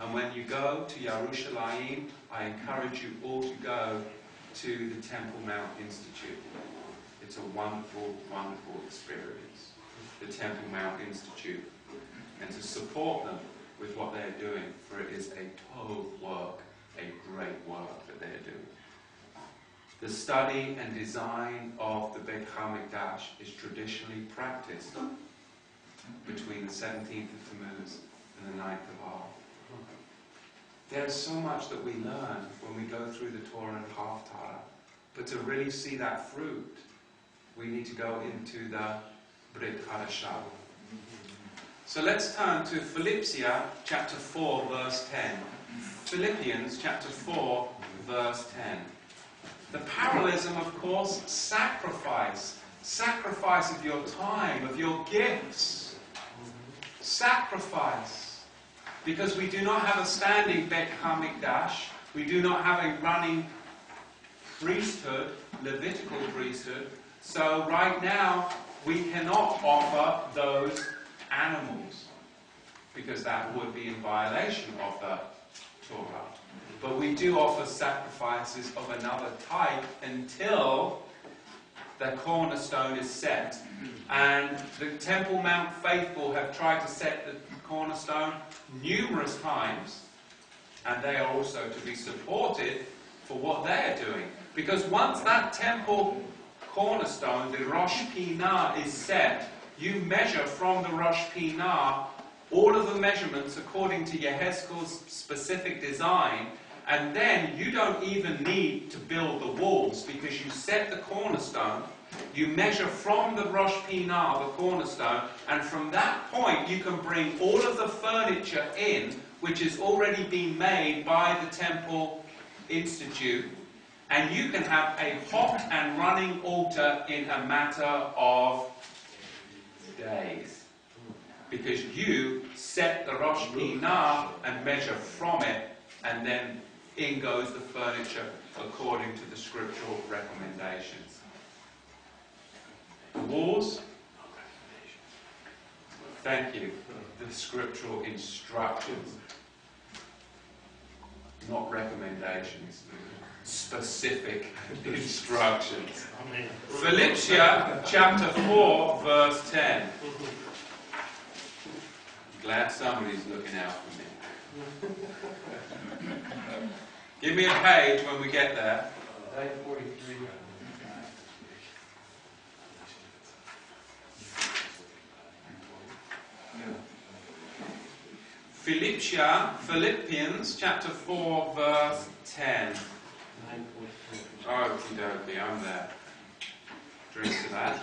And when you go to Yerushalayim, I encourage you all to go to the Temple Mount Institute. It's a wonderful, wonderful experience, the Temple Mount Institute, and to support them with what they're doing, for it is a total work, a great work that they're doing. The study and design of the Beit HaMikdash is traditionally practiced between the 17th of Tammuz and the 9th of Av. There's so much that we learn when we go through the Torah and Haftarah, but to really see that fruit, we need to go into the Brit Hadashah. So let's turn to Philippians chapter 4, verse 10. Philippians chapter 4, verse 10. The parallelism, of course, sacrifice. Sacrifice of your time, of your gifts. Sacrifice. Because we do not have a standing Beit HaMikdash. We do not have a running priesthood, Levitical priesthood. So right now, we cannot offer those animals, because that would be in violation of the Torah. But we do offer sacrifices of another type until the cornerstone is set. And the Temple Mount faithful have tried to set the cornerstone numerous times, and they are also to be supported for what they are doing. Because once that temple cornerstone, the Rosh Pinah, is set, you measure from the Rosh Pinah all of the measurements according to Yehezkel's specific design, and then you don't even need to build the walls, because you set the cornerstone, you measure from the Rosh Pinah, the cornerstone, and from that point you can bring all of the furniture in, which is already being made by the Temple Institute, and you can have a hot and running altar in a matter of days. Because you set the Rosh Pinah and measure from it, and then in goes the furniture according to the scriptural recommendations. The walls, thank you, the scriptural instructions, not recommendations, specific instructions. Philippians chapter 4, verse 10. Glad somebody's looking out for me. Give me a page when we get there. Page 43. Philippians chapter 4, verse 10. Okie dokie, I'm there. Drink to that.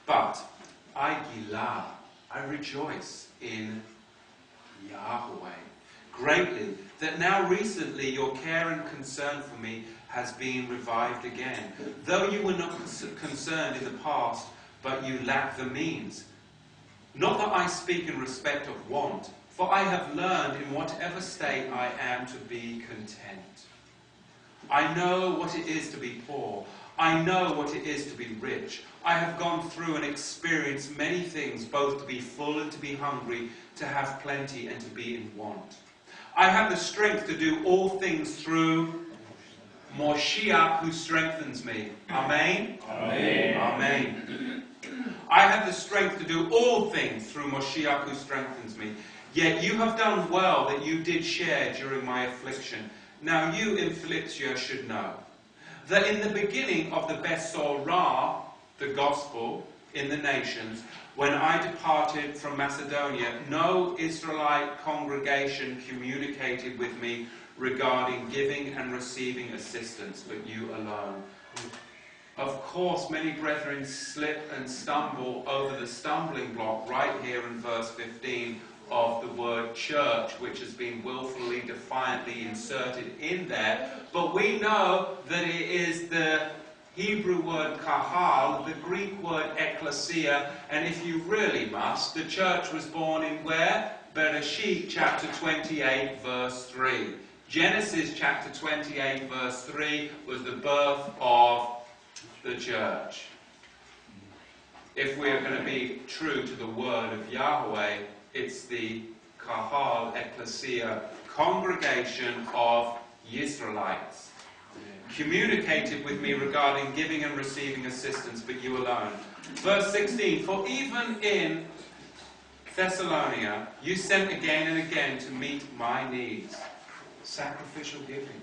But I rejoice in Yahweh greatly, that now recently your care and concern for me has been revived again. Though you were not concerned in the past, but you lack the means. Not that I speak in respect of want, for I have learned in whatever state I am to be content. I know what it is to be poor. I know what it is to be rich. I have gone through and experienced many things, both to be full and to be hungry, to have plenty and to be in want. I have the strength to do all things through Moshiach who strengthens me. Amen? Amen. Amen. I have the strength to do all things through Moshiach who strengthens me. Yet you have done well that you did share during my affliction. Now you in Philippians should know that in the beginning of the Besorah, the gospel in the nations, when I departed from Macedonia, no Israelite congregation communicated with me regarding giving and receiving assistance, but you alone. Of course, many brethren slip and stumble over the stumbling block right here in verse 15 of the word church, which has been willfully, defiantly inserted in there. But we know that it is the Hebrew word kahal, the Greek word ecclesia, and if you really must, the church was born in where? Bereshit chapter 28 verse 3. Genesis chapter 28 verse 3 was the birth of the church. if we're going to be true to the word of Yahweh, it's the Kahal Ecclesia, congregation of Israelites. Communicated with me regarding giving and receiving assistance, but you alone. Verse 16, for even in Thessalonica, you sent again and again to meet my needs. Sacrificial giving.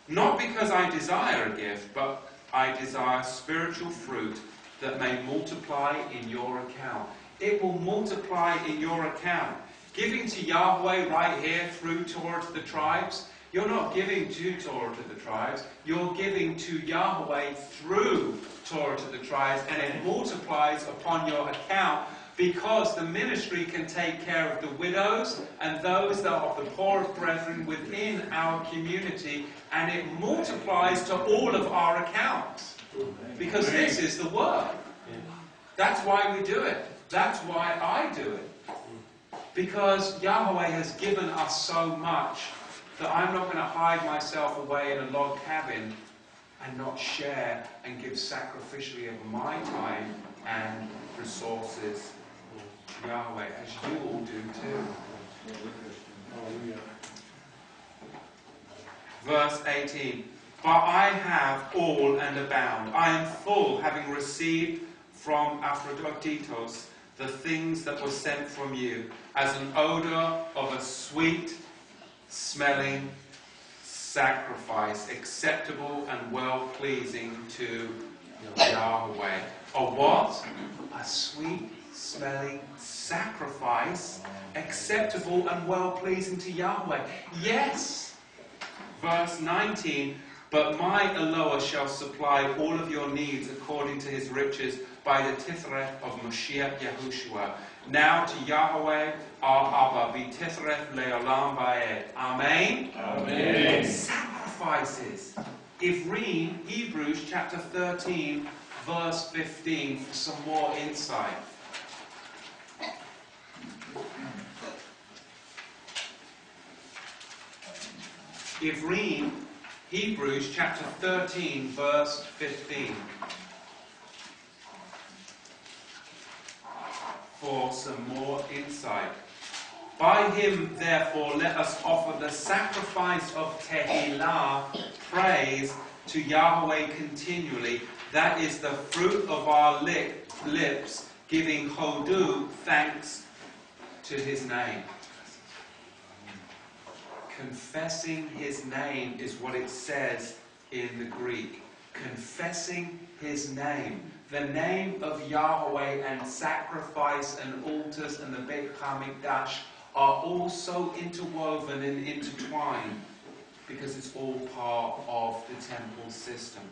Not because I desire a gift, but I desire spiritual fruit that may multiply in your account. It will multiply in your account. Giving to Yahweh right here through Torah to the tribes, you're not giving to Torah to the tribes, you're giving to Yahweh through Torah to the tribes, and it multiplies upon your account because the ministry can take care of the widows and those that are the poorest brethren within our community, and it multiplies to all of our accounts. Because this is the work. That's why we do it. That's why I do it. Because Yahweh has given us so much that I'm not going to hide myself away in a log cabin and not share and give sacrificially of my time and resources to Yahweh, as you all do too. Verse 18. But I have all and abound. I am full, having received from Aphroditos the things that were sent from you, as an odor of a sweet-smelling sacrifice, acceptable and well-pleasing to Yahweh. A what? A sweet-smelling sacrifice, acceptable and well-pleasing to Yahweh. Yes! Verse 19, but my Eloah shall supply all of your needs according to his riches by the Tithreth of Mashiach Yahushua. Now to Yahweh our Abba be Tithreth le'olam va'ed. Amen? Amen. Sacrifices. Ivrim, Hebrews chapter 13, verse 15 for some more insight. Ivrim, Hebrews chapter 13, verse 15. For some more insight. By him, therefore, let us offer the sacrifice of Tehillah, praise, to Yahweh continually. That is the fruit of our lips, giving Hodu, thanks to his name. Confessing his name is what it says in the Greek. Confessing his name. The name of Yahweh and sacrifice and altars and the Beit HaMikdash are all so interwoven and intertwined because it's all part of the temple system.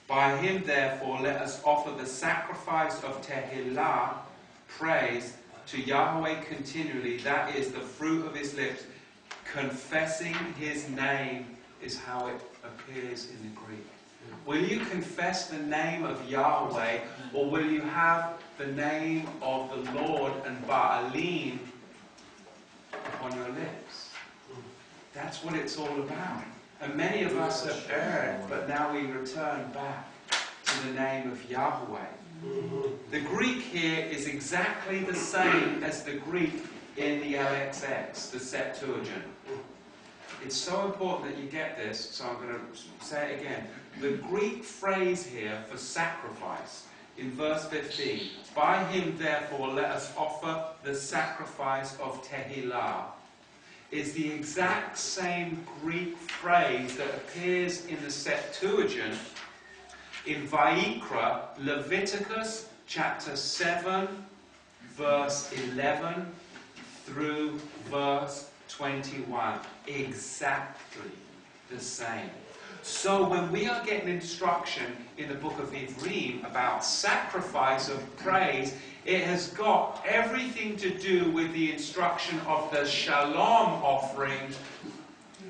By him, therefore, let us offer the sacrifice of Tehillah, praise, to Yahweh continually. That is the fruit of his lips. Confessing his name is how it appears in the Greek. Will you confess the name of Yahweh, or will you have the name of the Lord and Baalim upon your lips? That's what it's all about. And many of us have erred, but now we return back to the name of Yahweh. The Greek here is exactly the same as the Greek in the LXX, the Septuagint. It's so important that you get this, so I'm going to say it again. The Greek phrase here for sacrifice, in verse 15, by him therefore let us offer the sacrifice of Tehillah, is the exact same Greek phrase that appears in the Septuagint in Vayikra, Leviticus chapter 7, verse 11 through verse 21. Exactly the same. So when we are getting instruction in the book of Ivrim about sacrifice of praise, it has got everything to do with the instruction of the Shalom offering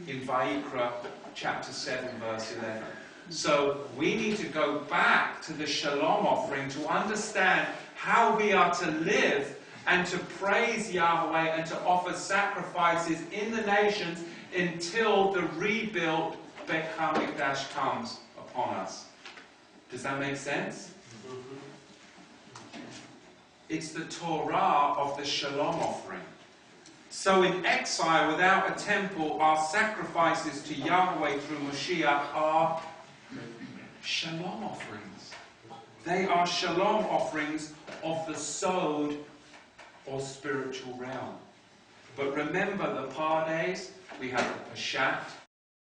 in Vayikra chapter 7 verse 11. So we need to go back to the Shalom offering to understand how we are to live and to praise Yahweh and to offer sacrifices in the nations until the rebuilt Beit HaMikdash comes upon us. Does that make sense? It's the Torah of the Shalom offering. So in exile, without a temple, our sacrifices to Yahweh through Mashiach are Shalom offerings. They are Shalom offerings of the sod or spiritual realm. But remember the Pardes, we have the Peshat,